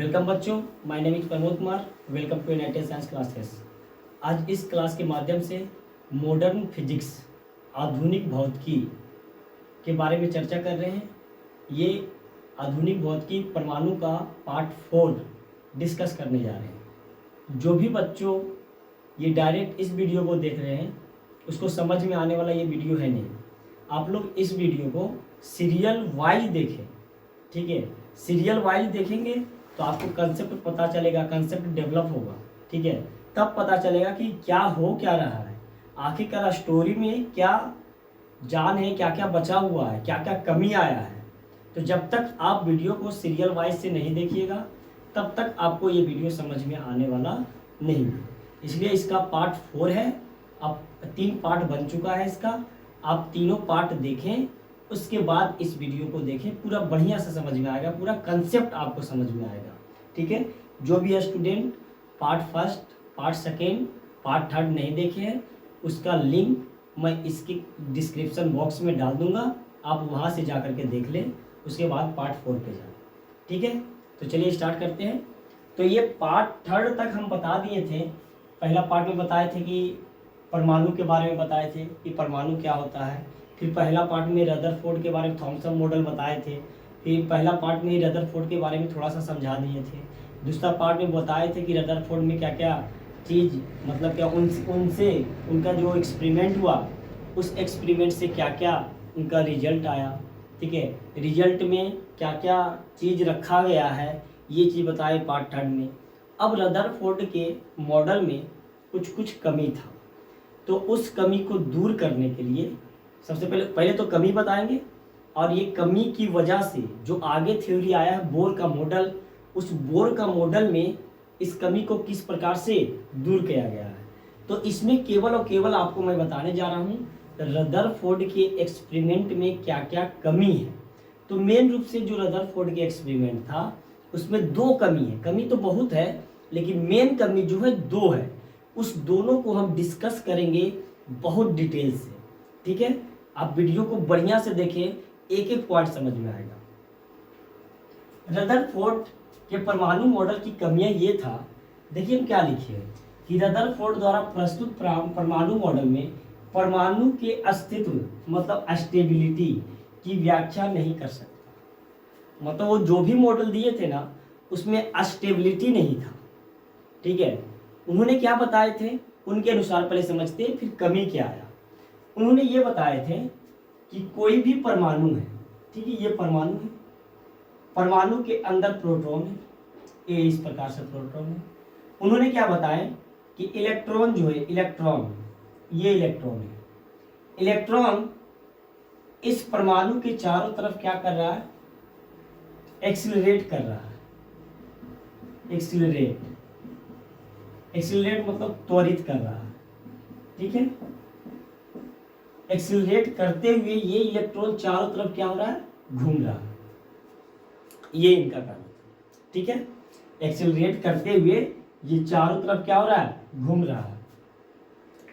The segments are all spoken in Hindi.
वेलकम बच्चों, my name is Pramod Kumar. Welcome to United Science Classes. आज इस क्लास के माध्यम से मॉडर्न फिजिक्स, आधुनिक भौतिकी के बारे में चर्चा कर रहे हैं। ये आधुनिक भौतिकी परमाणु का पार्ट 4 डिस्कस करने जा रहे हैं। जो भी बच्चों ये डायरेक्ट इस वीडियो को देख रहे हैं उसको समझ में आने वाला ये वीडियो है नहीं। आप लोग इस वीडियो को सीरियल वाइज देखें, ठीक है। सीरियल वाइज देखेंगे तो आपको कंसेप्ट पता चलेगा, कंसेप्ट डेवलप होगा, ठीक है। तब पता चलेगा कि क्या हो क्या रहा है, आखिरकार स्टोरी में क्या जान है, क्या क्या बचा हुआ है, क्या क्या कमी आया है। तो जब तक आप वीडियो को सीरियल वाइज से नहीं देखिएगा तब तक आपको ये वीडियो समझ में आने वाला नहीं है। इसलिए इसका पार्ट 4 है। अब 3 पार्ट बन चुका है इसका। आप तीनों पार्ट देखें, उसके बाद इस वीडियो को देखें, पूरा बढ़िया से समझ में आएगा, पूरा कंसेप्ट आपको समझ में आएगा, ठीक है। जो भी स्टूडेंट पार्ट 1, पार्ट 2, पार्ट 3 नहीं देखे हैं उसका लिंक मैं इसके डिस्क्रिप्शन बॉक्स में डाल दूंगा, आप वहां से जा करके देख लें, उसके बाद पार्ट 4 पे जाएं, ठीक है। तो चलिए स्टार्ट करते हैं। तो ये पार्ट 3 तक हम बता दिए थे। पहला पार्ट में बताए थे कि परमाणु के बारे में बताए थे कि परमाणु क्या होता है। फिर पहला पार्ट में रदरफोर्ड के बारे में थॉमसन मॉडल बताए थे। फिर पहला पार्ट में रदरफोर्ड के बारे में थोड़ा सा समझा दिए थे। दूसरा पार्ट में बताए थे कि रदरफोर्ड में क्या क्या चीज़, मतलब क्या उनसे उनका जो एक्सपेरिमेंट हुआ उस एक्सपेरिमेंट से क्या क्या उनका रिजल्ट आया, ठीक है। रिजल्ट में क्या क्या चीज़ रखा गया है ये चीज़ बताए पार्ट 3 में। अब रदरफोर्ड के मॉडल में कुछ कमी था, तो उस कमी को दूर करने के लिए सबसे पहले तो कमी बताएंगे, और ये कमी की वजह से जो आगे थ्योरी आया है बोर का मॉडल, उस बोर का मॉडल में इस कमी को किस प्रकार से दूर किया गया है। तो इसमें केवल और केवल आपको मैं बताने जा रहा हूँ रदरफोर्ड के एक्सपेरिमेंट में क्या क्या कमी है। तो मेन रूप से जो रदरफोर्ड के एक्सपेरिमेंट था उसमें 2 कमी है। कमी तो बहुत है लेकिन मेन कमी जो है 2 है। उस दोनों को हम डिस्कस करेंगे बहुत डिटेल से, ठीक है। आप वीडियो को बढ़िया से देखें, एक एक पॉइंट समझ में आएगा। रदरफोर्ड के परमाणु मॉडल की कमियां ये था, देखिए हम क्या लिखे हैं कि रदरफोर्ड द्वारा प्रस्तुत परमाणु मॉडल में परमाणु के अस्तित्व मतलब स्टेबिलिटी की व्याख्या नहीं कर सकता। मतलब वो जो भी मॉडल दिए थे ना उसमें स्टेबिलिटी नहीं था, ठीक है। उन्होंने क्या बताए थे उनके अनुसार पहले समझते हैं, फिर कमी क्या आया। उन्होंने ये बताए थे कि कोई भी परमाणु है, ठीक है, ये परमाणु है, परमाणु के अंदर प्रोटॉन है, ये इस प्रकार से प्रोटॉन है। उन्होंने क्या बताया कि इलेक्ट्रॉन जो है, इलेक्ट्रॉन, ये इलेक्ट्रॉन है, इलेक्ट्रॉन इस परमाणु के चारों तरफ क्या कर रहा है, एक्सीलरेट कर रहा है। एक्सीलरेट मतलब त्वरित कर रहा है, ठीक है। एक्सीलरेट करते हुए ये इलेक्ट्रॉन चारों तरफ क्या हो रहा है, घूम रहा है। ये इनका काम है, ठीक है। एक्सीलरेट करते हुए ये चारों तरफ क्या हो रहा है, घूम रहा है।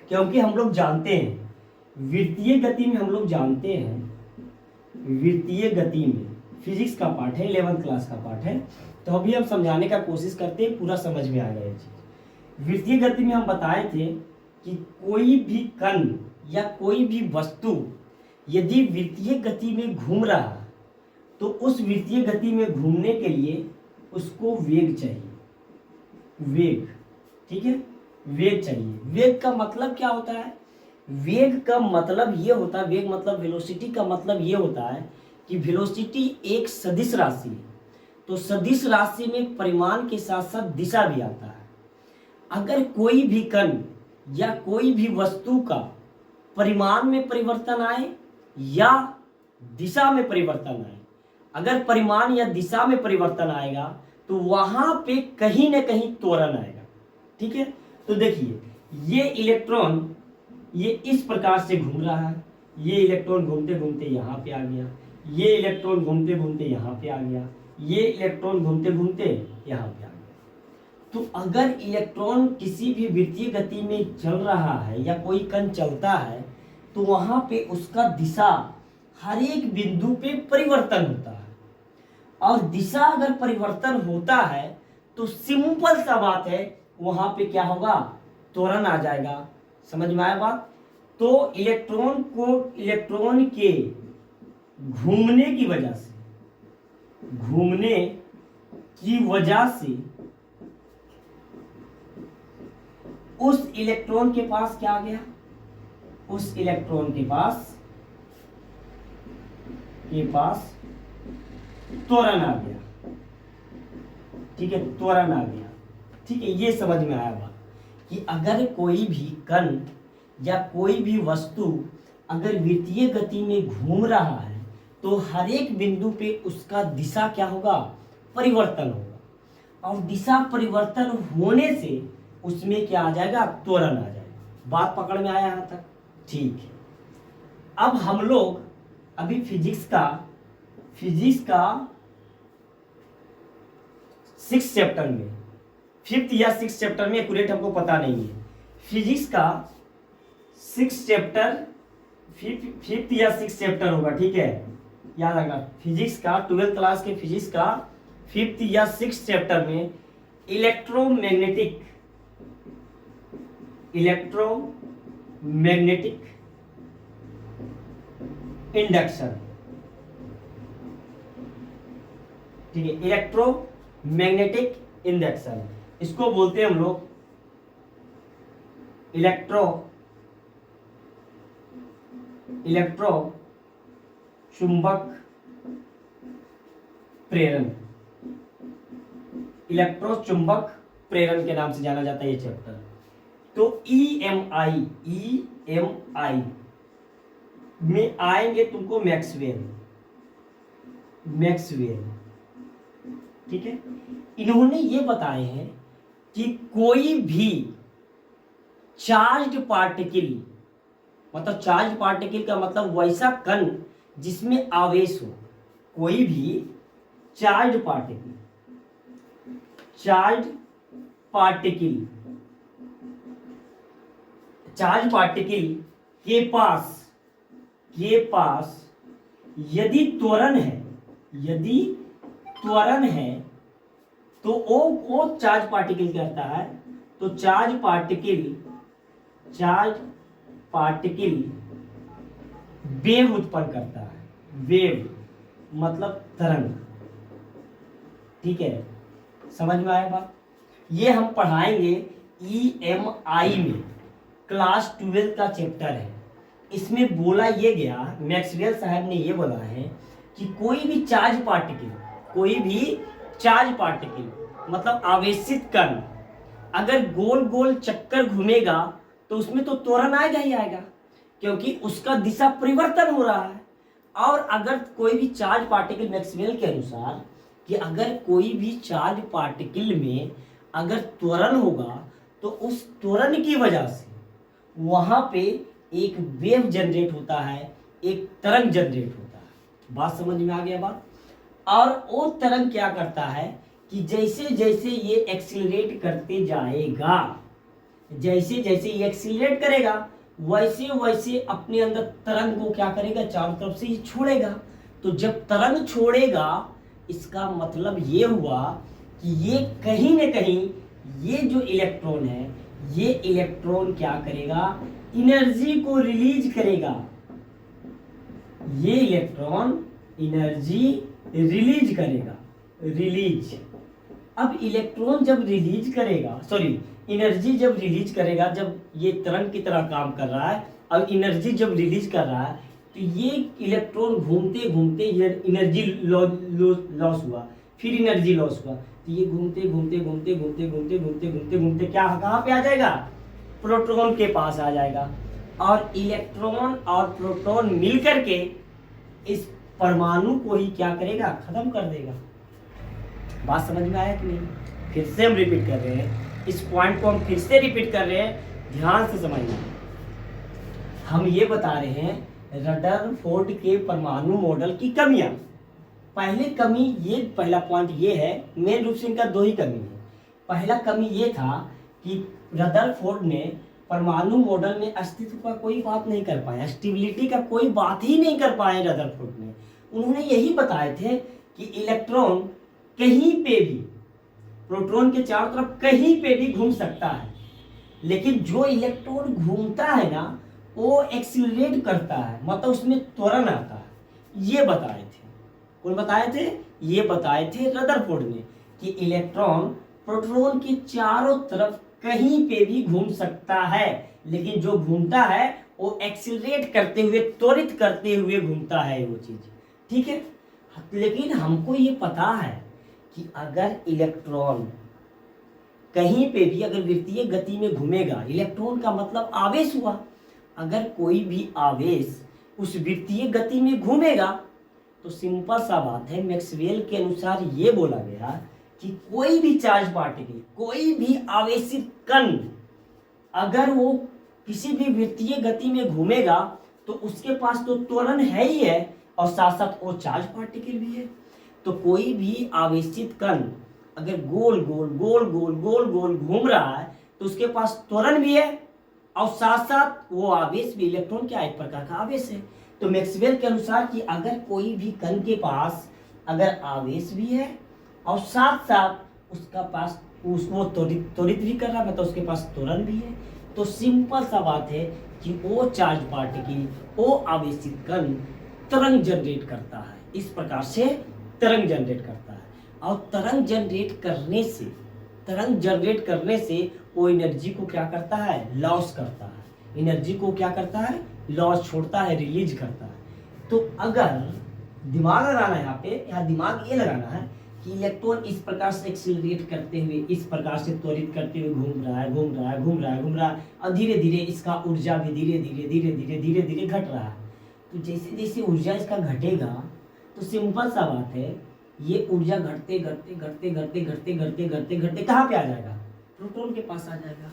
क्योंकि हम लोग जानते हैं वृत्तीय गति में, हम लोग जानते हैं वृत्तीय गति में, फिजिक्स का पार्ट है, 11th क्लास का पार्ट है, तो अभी हम समझाने का कोशिश करते हैं, पूरा समझ में आएगा ये चीज। वृत्तीय गति में हम बताए थे कि कोई भी कण या कोई भी वस्तु यदि वृत्तीय गति में घूम रहा है तो उस वृत्तीय गति में घूमने के लिए उसको वेग चाहिए, वेग, ठीक है, वेग चाहिए। वेग का मतलब क्या होता है, वेग का मतलब ये होता है, वेग मतलब वेलोसिटी का मतलब ये होता है कि वेलोसिटी एक सदिश राशि है। तो सदिश राशि में परिमाण के साथ साथ दिशा भी आता है। अगर कोई भी कण या कोई भी वस्तु का परिमाण में परिवर्तन आए या दिशा में परिवर्तन आए, अगर परिमाण या दिशा में परिवर्तन आएगा तो वहां पे कहीं ना कहीं त्वरण आएगा, ठीक है। तो देखिए ये इलेक्ट्रॉन ये इस प्रकार से घूम रहा है, ये इलेक्ट्रॉन घूमते घूमते यहाँ पे आ गया, ये इलेक्ट्रॉन घूमते घूमते यहाँ पे आ गया, ये इलेक्ट्रॉन घूमते घूमते यहाँ पे आ गया। तो अगर इलेक्ट्रॉन किसी भी वृत्तीय गति में चल रहा है या कोई कण चलता है तो वहां पे उसका दिशा हर एक बिंदु पे परिवर्तन होता है। और दिशा अगर परिवर्तन होता है तो सिंपल सा बात है, वहां पे क्या होगा, त्वरण आ जाएगा। समझ में आया बात। तो इलेक्ट्रॉन के घूमने की वजह से उस इलेक्ट्रॉन के पास क्या आ गया, उस इलेक्ट्रॉन के पास त्वरण आ गया। ठीक है, त्वरण आ गया। ठीक है, ये समझ में आया बात कि अगर कोई भी कण या कोई भी वस्तु अगर वृत्तीय गति में घूम रहा है तो हर एक बिंदु पे उसका दिशा क्या होगा, परिवर्तन होगा। और दिशा परिवर्तन होने से उसमें क्या आ जाएगा, त्वरण आ जाएगा। बात पकड़ में आया यहां तक। ठीक है, अब हम लोग अभी फिजिक्स का 6 चैप्टर में, 5th या 6th चैप्टर में, एक्यूरेट हमको पता नहीं है, फिजिक्स का 6 चैप्टर, 5th या 6th चैप्टर होगा। ठीक है, याद रखना, फिजिक्स का 12th क्लास के फिजिक्स का 5th या 6th चैप्टर में इलेक्ट्रोमैग्नेटिक इंडक्शन। ठीक है, इलेक्ट्रोमैग्नेटिक इंडक्शन, इसको बोलते हैं हम लोग इलेक्ट्रो चुंबक प्रेरण। इलेक्ट्रो चुंबक प्रेरण के नाम से जाना जाता है ये चैप्टर। तो EMI में आएंगे तुमको मैक्सवेल। ठीक है, इन्होंने ये बताए हैं कि कोई भी चार्ज्ड पार्टिकल, मतलब चार्ज पार्टिकल का मतलब वैसा कण जिसमें आवेश हो, कोई भी चार्ज पार्टिकल के पास यदि त्वरण है तो वो चार्ज पार्टिकल करता है, तो चार्ज पार्टिकल वेव उत्पन्न करता है। वेव मतलब तरंग। ठीक है, समझ में आया बात। ये हम पढ़ाएंगे EMI में, क्लास 12 का चैप्टर है। इसमें बोला ये गया, मैक्सवेल साहब ने ये बोला है कि कोई भी चार्ज पार्टिकल मतलब आवेशित कण अगर गोल गोल चक्कर घूमेगा तो उसमें तो त्वरण आएगा ही आएगा, क्योंकि उसका दिशा परिवर्तन हो रहा है। और अगर कोई भी चार्ज पार्टिकल, मैक्सवेल के अनुसार, कि अगर कोई भी चार्ज पार्टिकल में अगर त्वरण होगा तो उस त्वरण की वजह से वहां पे एक वेव जनरेट होता है, एक तरंग जनरेट होता है। बात समझ में आ गया बात। और वो तरंग क्या करता है कि जैसे जैसे ये एक्सीलरेट करते जाएगा, जैसे जैसे ये एक्सीलरेट करेगा वैसे वैसे अपने अंदर तरंग को क्या करेगा, चारों तरफ से ये छोड़ेगा। तो जब तरंग छोड़ेगा, इसका मतलब ये हुआ कि ये कहीं न कहीं ये जो इलेक्ट्रॉन है, ये इलेक्ट्रॉन क्या करेगा, एनर्जी को रिलीज करेगा। ये इलेक्ट्रॉन एनर्जी रिलीज करेगा, अब इलेक्ट्रॉन जब रिलीज करेगा, एनर्जी जब रिलीज करेगा, जब ये तरंग की तरह काम कर रहा है, अब एनर्जी जब रिलीज कर रहा है तो ये इलेक्ट्रॉन घूमते घूमते ये एनर्जी लॉस हुआ, फिर एनर्जी लॉस हुआ, तो ये घूमते क्या कहाँ पे आ जाएगा, प्रोटॉन के पास आ जाएगा। और इलेक्ट्रॉन और प्रोटॉन मिलकर के इस परमाणु को ही क्या करेगा, खत्म कर देगा। बात समझ में आया कि नहीं? फिर से हम रिपीट कर रहे हैं, इस पॉइंट को हम फिर से रिपीट कर रहे हैं, ध्यान से समझना। हम ये बता रहे हैं रदरफोर्ड के परमाणु मॉडल की कमियां। पहला पॉइंट ये है, मेन रूप से इनका दो ही कमी है। पहला कमी ये था कि रदरफोर्ड ने परमाणु मॉडल में अस्तित्व का कोई बात नहीं कर पाया, स्टेबिलिटी का कोई बात ही नहीं कर पाए रदरफोर्ड ने। उन्होंने यही बताए थे कि इलेक्ट्रॉन कहीं पे भी प्रोटॉन के चारों तरफ कहीं पे भी घूम सकता है, लेकिन जो इलेक्ट्रॉन घूमता है ना वो एक्सिलरेट करता है, मतलब उसमें त्वरण आता है। ये बताए थे, कौन बताए थे? ये बताए थे रदरफोर्ड ने कि इलेक्ट्रॉन प्रोटॉन के चारों तरफ कहीं पे भी घूम सकता है, लेकिन जो घूमता है वो एक्सिलरेट करते हुए, त्वरित करते हुए घूमता है वो चीज, ठीक है। लेकिन हमको ये पता है कि अगर इलेक्ट्रॉन कहीं पे भी अगर वृत्तीय गति में घूमेगा, इलेक्ट्रॉन का मतलब आवेश हुआ, अगर कोई भी आवेश उस वृत्तीय गति में घूमेगा तो सिंपल सा बात है, मैक्सवेल के अनुसार ये बोला गया कि कोई भी चार्ज पार्टिकल, कोई भी आवेशित कण अगर वो किसी भी वृत्तीय गति में घूमेगा तो उसके पास तो त्वरण है ही है और साथ साथ वो चार्ज पार्टिकल भी है। तो कोई भी आवेशित कण अगर गोल गोल गोल गोल गोल गोल घूम रहा है तो उसके पास त्वरण भी है और साथ साथ वो आवेश भी, इलेक्ट्रॉन क्या एक प्रकार का आवेश है। तो मैक्सवेल के अनुसार कि अगर कोई भी कण के पास अगर आवेश भी है और साथ साथ उसका पास वो त्वरित भी कर रहा है, मतलब उसके पास त्वरण भी है, तो सिंपल सा बात है कि वो चार्ज पार्टिकल, वो आवेशित कण तरंग जनरेट करता है। इस प्रकार से तरंग जनरेट करता है और तरंग जनरेट करने से वो एनर्जी को क्या करता है? लॉस करता है। एनर्जी को क्या करता है? लॉस छोड़ता है, रिलीज करता है। तो अगर दिमाग लगाना है यहाँ पे, यहाँ दिमाग ये लगाना है कि इलेक्ट्रॉन इस प्रकार से एक्सिलरेट करते हुए, इस प्रकार से त्वरित करते हुए घूम रहा है और धीरे धीरे इसका ऊर्जा भी धीरे धीरे घट रहा है। तो जैसे जैसे ऊर्जा इसका घटेगा तो सिंपल सा बात है, ये ऊर्जा घटते कहाँ पे आ जाएगा? प्रोटॉन के पास आ जाएगा।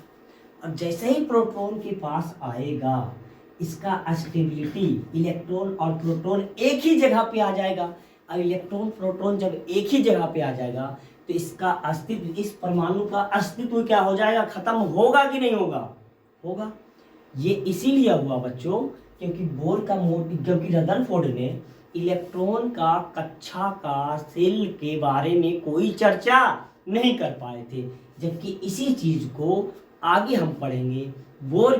और जैसे ही प्रोटॉन के पास आएगा इसका स्टेबिलिटी, इलेक्ट्रॉन और प्रोटॉन एक ही जगह पे आ जाएगा। अब इलेक्ट्रॉन प्रोटॉन जब एक ही जगह पे आ जाएगा तो इसका अस्तित्व, इस परमाणु का अस्तित्व क्या हो जाएगा? खत्म होगा कि नहीं होगा? होगा। ये इसीलिए हुआ बच्चों क्योंकि रदरफोर्ड ने इलेक्ट्रॉन का कक्षा का सेल के बारे में कोई चर्चा नहीं कर पाए थे, जबकि इसी चीज को आगे हम पढ़ेंगे। बोर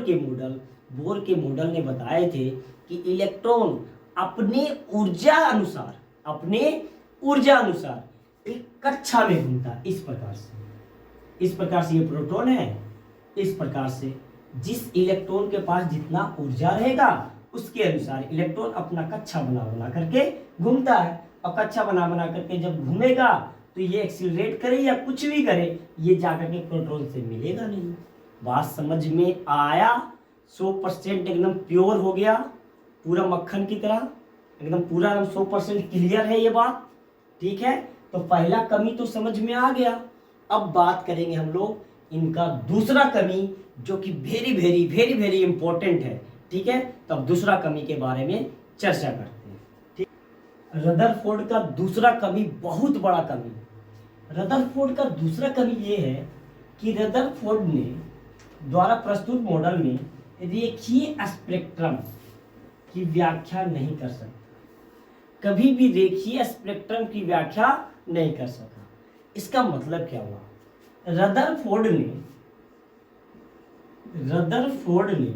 के मॉडल ने बताए थे कि इलेक्ट्रॉन अपने ऊर्जा अनुसार एक कक्षा में घूमता है। इस प्रकार से ये प्रोटॉन है। इस प्रकार से जिस इलेक्ट्रॉन के पास जितना ऊर्जा रहेगा उसके अनुसार इलेक्ट्रॉन अपना कक्षा बना करके घूमता है। और कक्षा बना करके जब घूमेगा तो ये एक्सिलरेट करे या कुछ भी करे, ये जाकर के प्रोटॉन से मिलेगा नहीं। बात समझ में आया? 100% एकदम प्योर हो गया, पूरा मक्खन की तरह, एकदम पूरा 100% क्लियर है ये बात, ठीक है। तो पहला कमी तो समझ में आ गया। अब बात करेंगे हम लोग इनका दूसरा कमी, जो कि वेरी इंपॉर्टेंट है, ठीक है। तो अब दूसरा कमी के बारे में चर्चा करते हैं, ठीक। रदरफोर्ड का दूसरा कमी, बहुत बड़ा कमी, रदरफोर्ड का दूसरा कमी ये है कि रदरफोर्ड ने द्वारा प्रस्तुत मॉडल में रेखीय स्पेक्ट्रम की व्याख्या नहीं कर सकता। कभी भी रेखीय स्पेक्ट्रम की व्याख्या नहीं कर सका। इसका मतलब क्या हुआ? रदरफोर्ड ने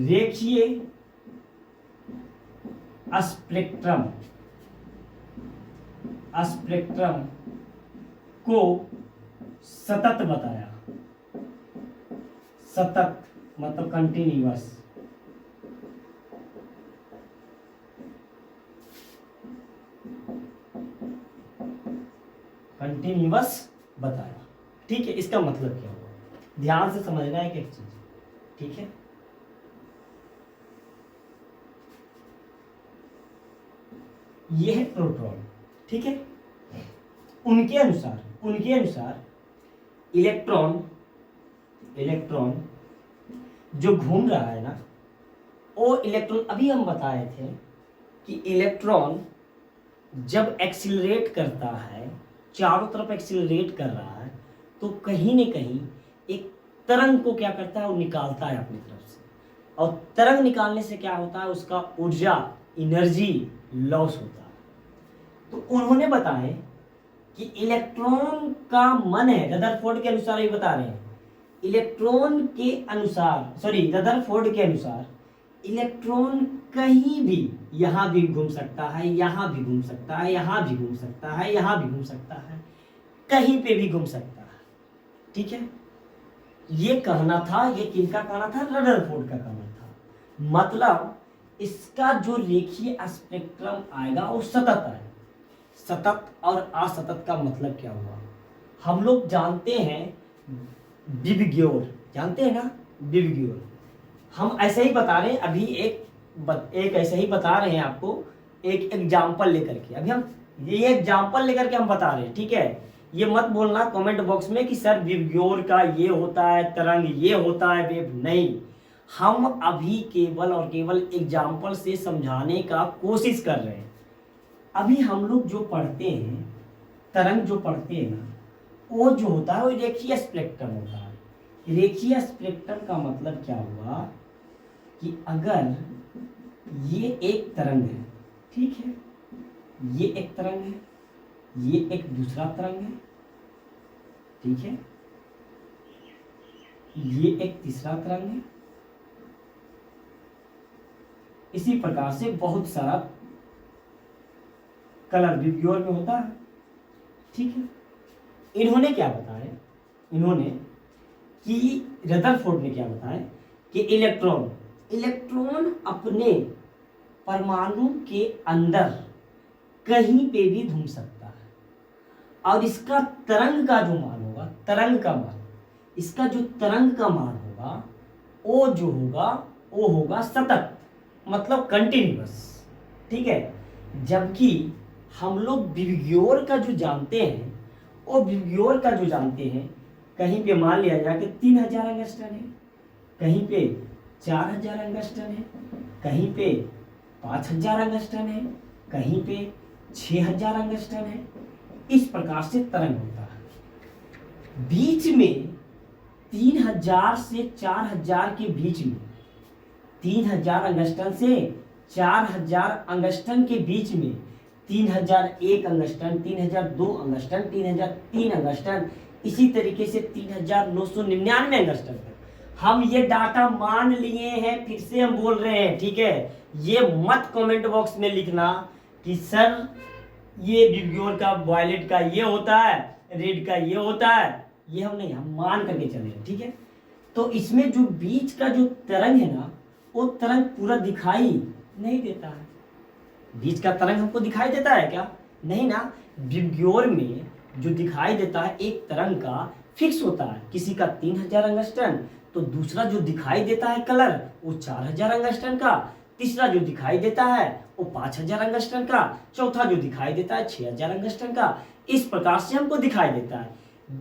रेखीय स्पेक्ट्रम को सतत बताया। सतत मतलब कंटिन्यूअस। बताया, ठीक है। इसका मतलब क्या हुआ? ध्यान से समझना है एक चीज, ठीक है। यह है प्रोटॉन, ठीक है। उनके अनुसार इलेक्ट्रॉन जो घूम रहा है ना, वो इलेक्ट्रॉन, अभी हम बताए थे कि इलेक्ट्रॉन जब एक्सिलरेट करता है, चारों तरफ एक्सिलरेट कर रहा है, तो कहीं न कहीं एक तरंग को क्या करता है? वो निकालता है अपनी तरफ से। और तरंग निकालने से क्या होता है? उसका ऊर्जा एनर्जी लॉस होता है। तो उन्होंने बताया कि इलेक्ट्रॉन का मन है, रदरफोर्ड के अनुसार ये बता रहे हैं, इलेक्ट्रॉन के अनुसार, सॉरी रदरफोर्ड के अनुसार इलेक्ट्रॉन कहीं भी, यहाँ भी घूम सकता है, यहाँ भी घूम सकता है, यहाँ भी घूम सकता है, यहाँ भी घूम सकता है, कहीं पे भी घूम सकता है। ठीक है, ये कहना था, ये किनका कहना था? रदरफोर्ड का कहना था। मतलब इसका जो रेखीय स्पेक्ट्रम आएगा वो सतत है। सतत और असतत का मतलब क्या हुआ? हम लोग जानते हैं विबग्योर, जानते हैं ना विबग्योर। हम ऐसे ही बता रहे हैं अभी, एक ऐसे ही बता रहे हैं आपको, एक एग्जाम्पल लेकर के। अभी हम ये एग्जाम्पल लेकर के हम बता रहे हैं, ठीक है। ये मत बोलना कमेंट बॉक्स में कि सर विबग्योर का ये होता है तरंग, ये होता है वेव। नहीं, हम अभी केवल और केवल एग्जाम्पल से समझाने का कोशिश कर रहे हैं। अभी हम लोग जो पढ़ते हैं, तरंग जो पढ़ते हैं ना, वो जो होता है वो रेखीय स्पेक्ट्रम होता है। रेखीय स्पेक्ट्रम का मतलब क्या हुआ कि अगर ये एक तरंग है, ठीक है, ये एक तरंग है, ये एक दूसरा तरंग है, ठीक है, ये एक तीसरा तरंग है, इसी प्रकार से बहुत सारा कलर विबग्योर में होता है। ठीक है, इन्होंने क्या बताया, इन्होंने कि रदरफोर्ड ने क्या बताया कि इलेक्ट्रॉन अपने परमाणु के अंदर कहीं पे भी घूम सकता है और इसका तरंग का जो मान होगा, तरंग का मान, इसका जो तरंग का मान होगा वो जो होगा वो होगा सतत, मतलब कंटिन्यूअस। ठीक है, जबकि हम लोग विबग्योर का जो जानते हैं, वो विबग्योर का जो जानते हैं, कहीं पे मान लिया जाए कि 3000 एंगस्ट्रॉन है, कहीं पे 4000 एंगस्ट्रॉन है, कहीं पे 5000 एंगस्ट्रॉन है, कहीं पे 6000 एंगस्ट्रॉन है। इस प्रकार से तरंग होता है। बीच में 3000 से 4000 के बीच में, 3000 अंगस्टन से 4000 अंगस्टन के बीच में, 3001 अंगस्टन, 3002 अंगस्टन, 3003 अंगस्टन, इसी तरीके से 3999 अंगस्टन तक हम ये डाटा मान लिए हैं। फिर से हम बोल रहे हैं, ठीक है, ये मत कमेंट बॉक्स में लिखना कि सर ये विबग्योर का, वायलेट का ये होता है, रेड का ये होता है। ये हम नहीं, हम मान करके चले, ठीक है। तो इसमें जो बीच का जो तरंग है ना, वो तरंग पूरा दिखाई नहीं देता है। बीच का तरंग हमको दिखाई देता है क्या? नहीं ना। विबग्योर में जो दिखाई देता है एक तरंग का फिक्स होता है, किसी का 3000 अंगस्टन, तो दूसरा जो दिखाई देता है कलर वो 4000 अंगस्टन का, तीसरा जो दिखाई देता है वो 5000 अंगस्टन का, चौथा जो दिखाई देता है 6000 अंगस्टन का। इस प्रकार से हमको दिखाई देता है।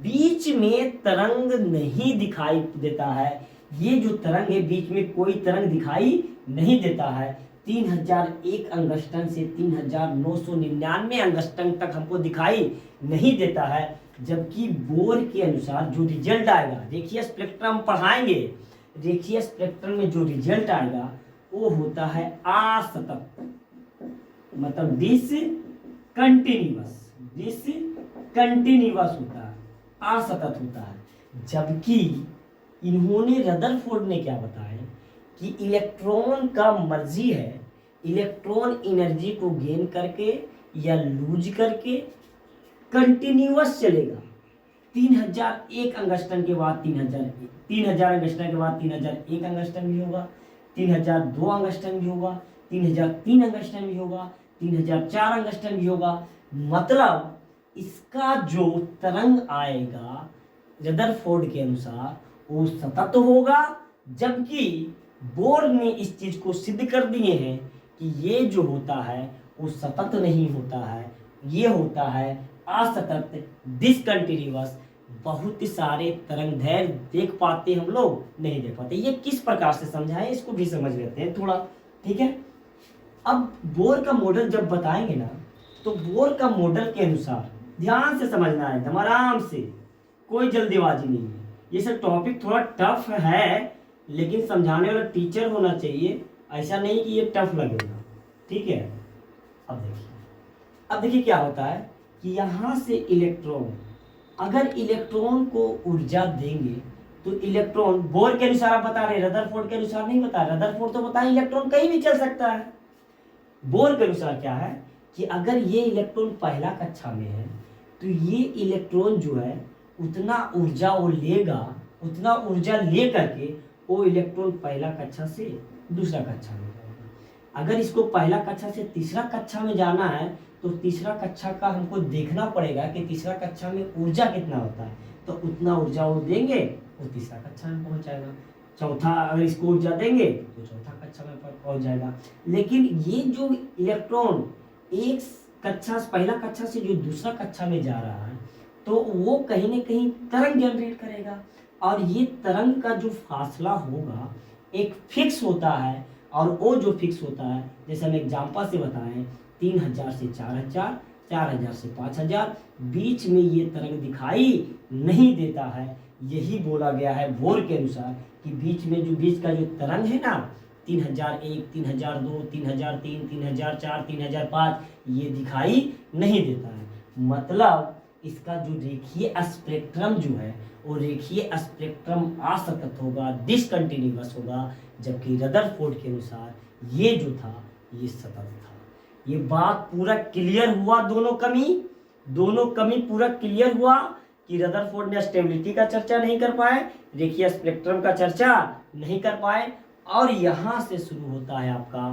बीच में तरंग नहीं दिखाई देता है। ये जो तरंग है, बीच में कोई तरंग दिखाई नहीं देता है। 3001 अंगस्टन से 3999 अंगस्टन तक हमको दिखाई नहीं देता है। जबकि बोर के अनुसार जो रिजल्ट आएगा, रेखीय स्पेक्ट्रम पढ़ाएंगे, रेखीय स्पेक्ट्रम में जो रिजल्ट आएगा वो होता है असतत, मतलब दिस कंटिन्यूअस होता है, असतत होता है। जबकि इन्होंने, रदरफोर्ड ने क्या बताया कि इलेक्ट्रॉन का मर्जी है, इलेक्ट्रॉन एनर्जी को गेन करके या लूज करके कंटिन्यूअस चलेगा। 3001 अंगस्टन के बाद 3000 अंगस्टन के बाद 3001 अंगस्टन भी होगा, 3002 अंगस्टन भी होगा, 3003 अंगस्टन भी होगा, 3004 अंगस्टन भी होगा। मतलब इसका जो तरंग आएगा रदरफोर्ड के अनुसार वो सतत होगा। जबकि बोर ने इस चीज को सिद्ध कर दिए हैं कि ये जो होता है वो सतत नहीं होता है, ये होता है असतत, डिसकंटिन्यूअस। बहुत सारे तरंग दैर्घ्य देख पाते हम लोग, नहीं देख पाते। ये किस प्रकार से समझाएं, इसको भी समझ लेते हैं थोड़ा, ठीक है। अब बोर का मॉडल जब बताएंगे ना, तो बोर का मॉडल के अनुसार ध्यान से समझना है, एकदम आराम से, कोई जल्दीबाजी नहीं है। ये सब टॉपिक थोड़ा टफ है, लेकिन समझाने वाला टीचर होना चाहिए, ऐसा नहीं कि ये टफ लगेगा, ठीक है। अब देखिए क्या होता है कि यहाँ से इलेक्ट्रॉन, अगर इलेक्ट्रॉन को ऊर्जा देंगे तो इलेक्ट्रॉन, बोर के अनुसार आप बता रहे, रदरफोर्ड के अनुसार नहीं बता रहे। रदरफोर्ड तो बताए इलेक्ट्रॉन कहीं भी चल सकता है। बोर के अनुसार क्या है कि अगर ये इलेक्ट्रॉन पहला कक्षा में है तो ये इलेक्ट्रॉन जो है उतना ऊर्जा वो लेगा, उतना ऊर्जा ले करके वो इलेक्ट्रॉन पहला कक्षा से दूसरा कक्षा में जाएगा। अगर इसको पहला कक्षा से तीसरा कक्षा में जाना है तो तीसरा कक्षा का हमको देखना पड़ेगा कि तीसरा कक्षा में ऊर्जा कितना होता है, तो उतना ऊर्जा वो देंगे वो तीसरा कक्षा में पहुंच जाएगा। चौथा अगर इसको ऊर्जा देंगे तो चौथा कक्षा में पहुंच जाएगा। लेकिन ये जो इलेक्ट्रॉन एक कक्षा, पहला कक्षा से जो दूसरा कक्षा में जा रहा है तो वो कहीं ना कहीं तरंग जनरेट करेगा, और ये तरंग का जो फासला होगा एक फिक्स होता है। और वो जो फिक्स होता है, जैसे हम एग्जाम्पल से बताएं, 3000 से 4000, 4000 से 5000, बीच में ये तरंग दिखाई नहीं देता है। यही बोला गया है बोर के अनुसार कि बीच का जो तरंग है ना, 3001, 3002, 3003, 3004, 3005, ये दिखाई नहीं देता है। मतलब इसका जो रेखीय स्पेक्ट्रम जो है वो रेखीय स्पेक्ट्रम असतत होगा, डिसकंटिन्यूअस होगा, जबकि रदरफोर्ड के अनुसार ये जो था ये सतत था। ये बात पूरा क्लियर हुआ, दोनों कमी पूरा क्लियर हुआ कि रदरफोर्ड ने स्टेबिलिटी का चर्चा नहीं कर पाए, रेखीय स्पेक्ट्रम का चर्चा नहीं कर पाए, और यहाँ से शुरू होता है आपका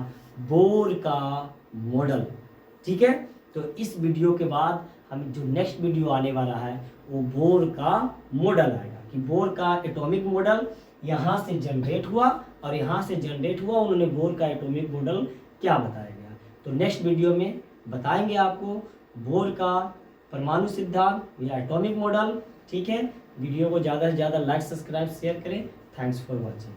बोर का मॉडल। ठीक है, तो इस वीडियो के बाद हम जो नेक्स्ट वीडियो आने वाला है वो बोर का मॉडल आएगा, कि बोर का एटॉमिक मॉडल यहाँ से जनरेट हुआ और यहाँ से जनरेट हुआ, उन्होंने बोर का एटॉमिक मॉडल क्या बताया गया। तो नेक्स्ट वीडियो में बताएंगे आपको बोर का परमाणु सिद्धांत या एटॉमिक मॉडल। ठीक है, वीडियो को ज़्यादा से ज़्यादा लाइक, सब्सक्राइब, शेयर करें। Thanks for watching.